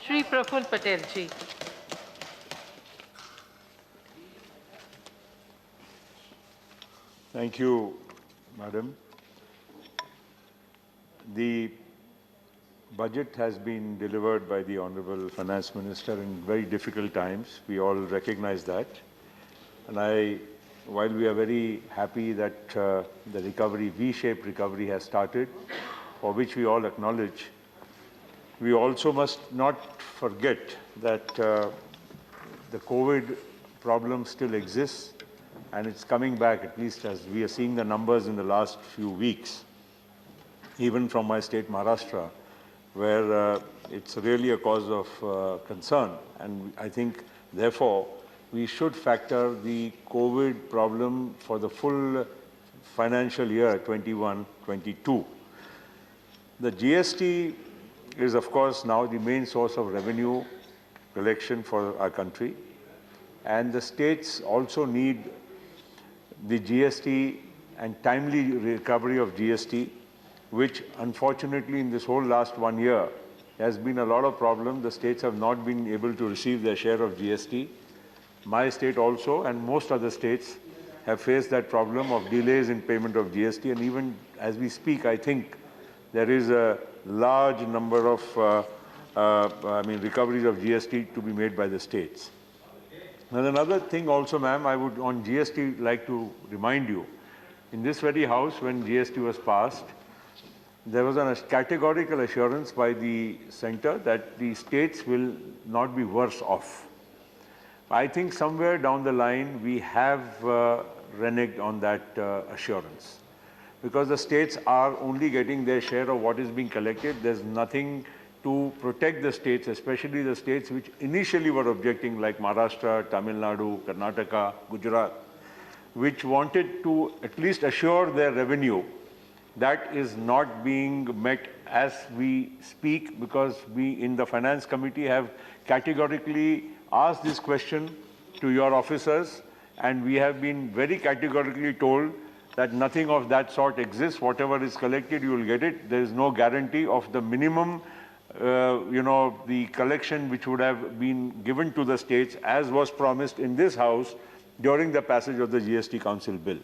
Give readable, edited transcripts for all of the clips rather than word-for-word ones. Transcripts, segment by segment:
Shri Praful Patel ji. Thank you, Madam. The budget has been delivered by the Honorable Finance Minister in very difficult times. We all recognize that. And while we are very happy that the recovery, V-shaped recovery has started, for which we all acknowledge, we also must not forget that the COVID problem still exists and it's coming back, at least as we are seeing the numbers in the last few weeks, even from my state, Maharashtra, where it's really a cause of concern. And I think, therefore, we should factor the COVID problem for the full financial year 21-22. The GST is, of course, now the main source of revenue collection for our country. And the states also need the GST and timely recovery of GST, which unfortunately in this whole last 1 year has been a lot of problem. The states have not been able to receive their share of GST. My state also and most other states have faced that problem of delays in payment of GST, and even as we speak, I think there is a large number of recoveries of GST to be made by the states. And another thing also, ma'am, I would on GST like to remind you, in this very house when GST was passed, there was a categorical assurance by the centre that the states will not be worse off. I think somewhere down the line we have reneged on that assurance, because the states are only getting their share of what is being collected. There's nothing to protect the states, especially the states which initially were objecting, like Maharashtra, Tamil Nadu, Karnataka, Gujarat, which wanted to at least assure their revenue. That is not being met as we speak, because we in the Finance Committee have categorically asked this question to your officers, and we have been very categorically told that nothing of that sort exists. Whatever is collected, you will get it. There is no guarantee of the minimum, the collection which would have been given to the states as was promised in this House during the passage of the GST Council bill.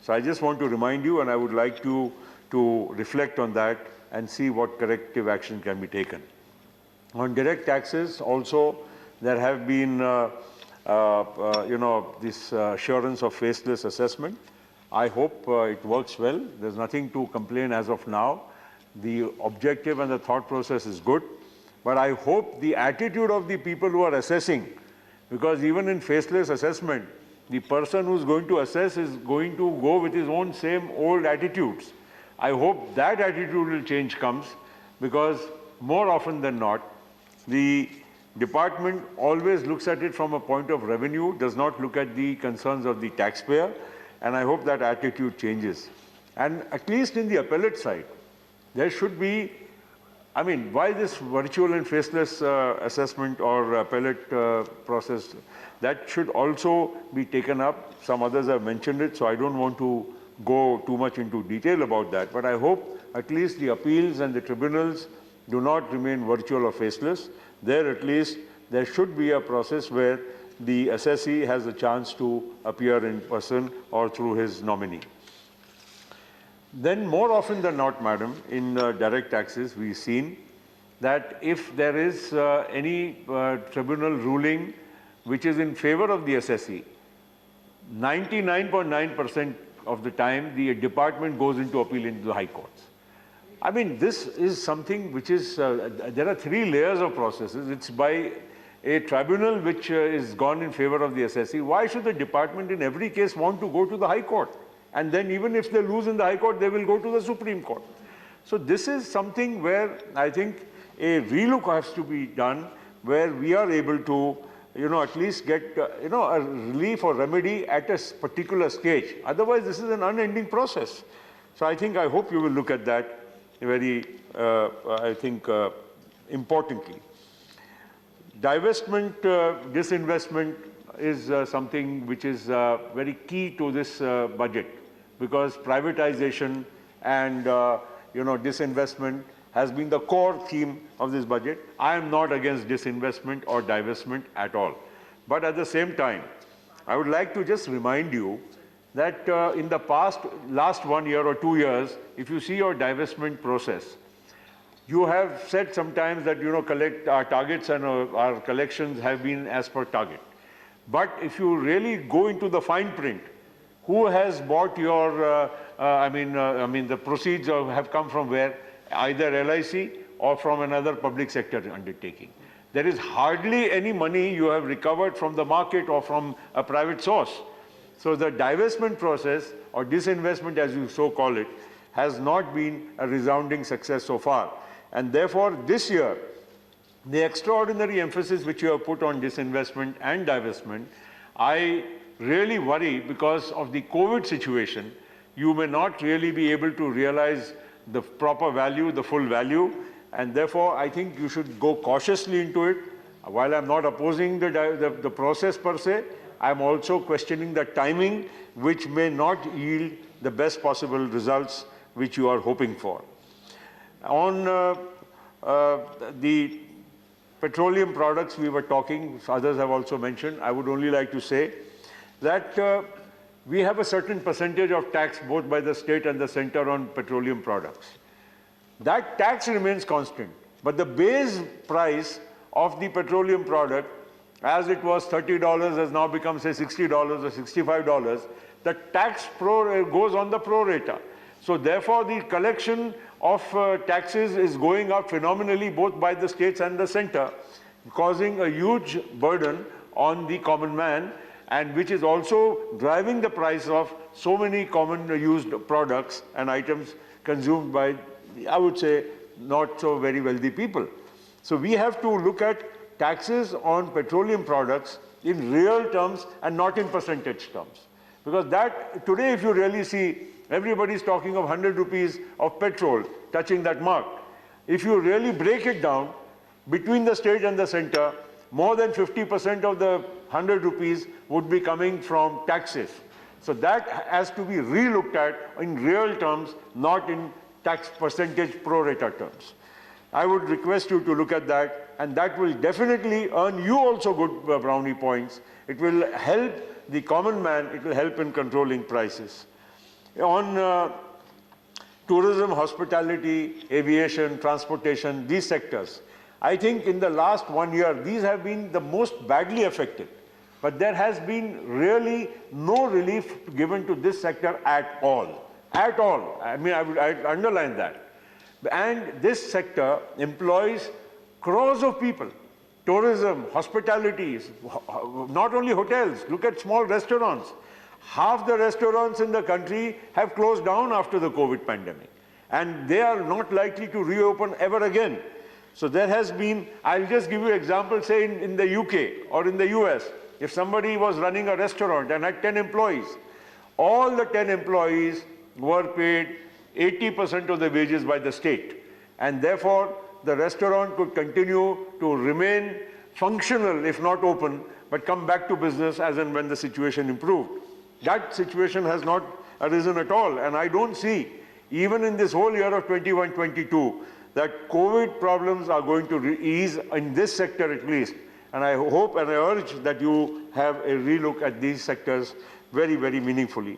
So I just want to remind you, and I would like to reflect on that and see what corrective action can be taken. On direct taxes also, there have been, this assurance of faceless assessment. I hope it works well. There's nothing to complain as of now. The objective and the thought process is good. But I hope the attitude of the people who are assessing, because even in faceless assessment, the person who's going to assess is going to go with his own same old attitudes. I hope that attitude will change comes, because more often than not, the department always looks at it from a point of revenue, does not look at the concerns of the taxpayer, and I hope that attitude changes. And at least in the appellate side, there should be, why this virtual and faceless assessment or appellate process, that should also be taken up. Some others have mentioned it, so I don't want to go too much into detail about that. But I hope at least the appeals and the tribunals do not remain virtual or faceless. There at least there should be a process where the assessee has a chance to appear in person or through his nominee. Then more often than not, madam, in direct taxes, we've seen that if there is any tribunal ruling which is in favor of the assessee, 99.9% of the time the department goes into appeal into the high courts. This is something which is, there are 3 layers of processes. It's by a tribunal which is gone in favor of the assessee. Why should the department in every case want to go to the high court? And then even if they lose in the high court, they will go to the Supreme Court. So this is something where I think a relook has to be done, where we are able to, at least get, a relief or remedy at a particular stage. Otherwise, this is an unending process. So I hope you will look at that very, importantly. Divestment, disinvestment is something which is very key to this budget, because privatization and, disinvestment has been the core theme of this budget. I am not against disinvestment or divestment at all. But at the same time, I would like to just remind you that in the last 1 year or 2 years, if you see your divestment process, you have said sometimes that, our targets and our collections have been as per target. But if you really go into the fine print, who has bought your, the proceeds have come from where? Either LIC or from another public sector undertaking. There is hardly any money you have recovered from the market or from a private source. So the divestment process, or disinvestment as you so call it, has not been a resounding success so far. And therefore, this year, the extraordinary emphasis which you have put on disinvestment and divestment, I really worry because of the COVID situation, you may not really be able to realize the proper value, the full value, and therefore I think you should go cautiously into it. While I'm not opposing the process per se, I'm also questioning the timing, which may not yield the best possible results which you are hoping for. On the petroleum products we were talking, others have also mentioned, I would only like to say that we have a certain percentage of tax both by the state and the center on petroleum products. That tax remains constant, but the base price of the petroleum product, as it was $30, has now become, say, $60 or $65. The tax goes on the pro rata. So therefore, the collection of taxes is going up phenomenally both by the states and the center, causing a huge burden on the common man, and which is also driving the price of so many common used products and items consumed by, I would say, not so very wealthy people. So we have to look at taxes on petroleum products in real terms and not in percentage terms. Because that, today if you really see, everybody is talking of 100 rupees of petrol touching that mark. If you really break it down, between the state and the center, more than 50% of the 100 rupees would be coming from taxes. So that has to be re-looked at in real terms, not in tax percentage pro rata terms. I would request you to look at that, and that will definitely earn you also good brownie points. It will help the common man, it will help in controlling prices. On tourism, hospitality, aviation, transportation, these sectors, I think in the last 1 year, these have been the most badly affected. But there has been really no relief given to this sector at all. At all. I mean, I underline that. And this sector employs crores of people. Tourism, hospitality, not only hotels, look at small restaurants. Half the restaurants in the country have closed down after the COVID pandemic. And they are not likely to reopen ever again. So there has been, I'll just give you an example, say in the UK or in the US, if somebody was running a restaurant and had 10 employees, all the 10 employees were paid 80% of the wages by the state. And therefore, the restaurant could continue to remain functional, if not open, but come back to business as and when the situation improved. That situation has not arisen at all. And I don't see, even in this whole year of 21-22, that COVID problems are going to ease in this sector at least. And I hope and I urge that you have a relook at these sectors very, very meaningfully.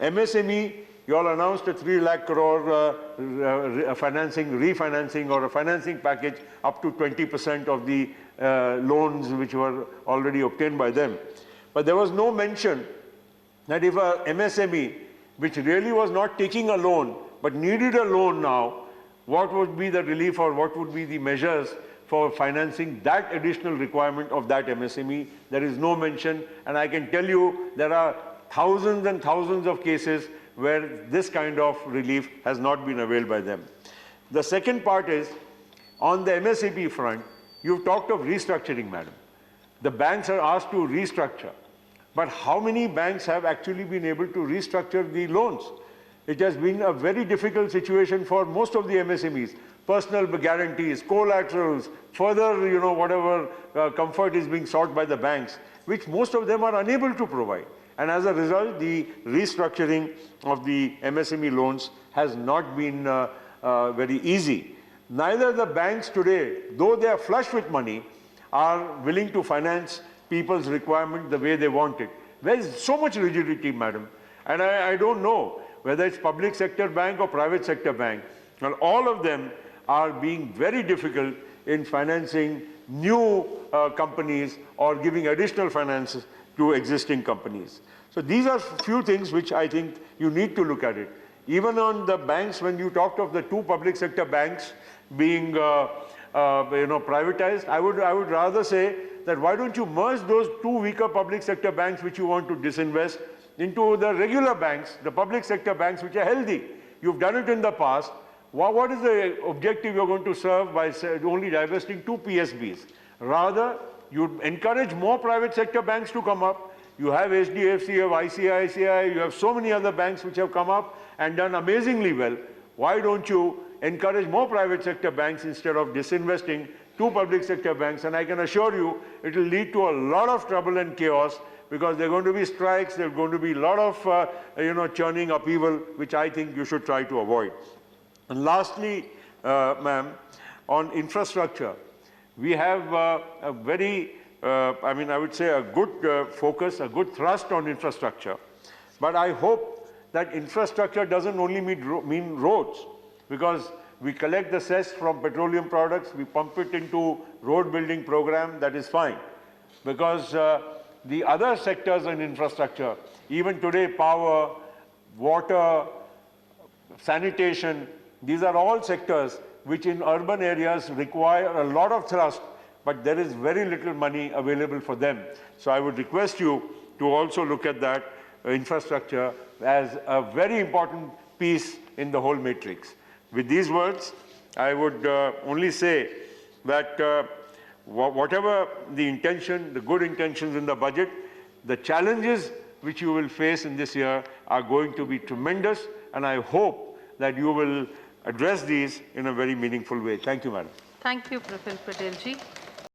MSME, you all announced a 3 lakh crore refinancing or a financing package up to 20% of the loans which were already obtained by them. But there was no mention that if a MSME, which really was not taking a loan, but needed a loan now, what would be the relief or what would be the measures for financing that additional requirement of that MSME? There is no mention, and I can tell you there are thousands and thousands of cases where this kind of relief has not been availed by them. The second part is, on the MSME front, you've talked of restructuring, madam. The banks are asked to restructure. But how many banks have actually been able to restructure the loans? It has been a very difficult situation for most of the MSMEs. Personal guarantees, collaterals, further, whatever comfort is being sought by the banks, which most of them are unable to provide. And as a result, the restructuring of the MSME loans has not been very easy. neither the banks today, though they are flush with money, are willing to finance people's requirement the way they want it. There is so much rigidity, madam. And I don't know whether it's public sector bank or private sector bank. Well, all of them are being very difficult in financing new companies or giving additional finances to existing companies. So these are few things which I think you need to look at it. Even on the banks, when you talked of the two public sector banks being privatized, I would rather say that why don't you merge those two weaker public sector banks which you want to disinvest into the regular banks, the public sector banks which are healthy. You've done it in the past. What is the objective you're going to serve by only divesting two PSBs? Rather, you encourage more private sector banks to come up. You have HDFC, you have ICICI, you have so many other banks which have come up and done amazingly well. Why don't you encourage more private sector banks instead of disinvesting two public sector banks? And I can assure you, it will lead to a lot of trouble and chaos because there are going to be strikes, there are going to be a lot of, churning upheaval, which I think you should try to avoid. And lastly, ma'am, on infrastructure, we have a very, I would say a good focus, a good thrust on infrastructure. But I hope that infrastructure doesn't only mean roads, because we collect the cess from petroleum products, we pump it into road building program, that is fine. Because the other sectors in infrastructure, even today, power, water, sanitation, these are all sectors which in urban areas require a lot of thrust, but there is very little money available for them. So I would request you to also look at that infrastructure as a very important piece in the whole matrix. With these words, I would only say that whatever the intention, the good intentions in the budget, the challenges which you will face in this year are going to be tremendous, and I hope that you will address these in a very meaningful way. Thank you, madam. Thank you, Praful Patel ji.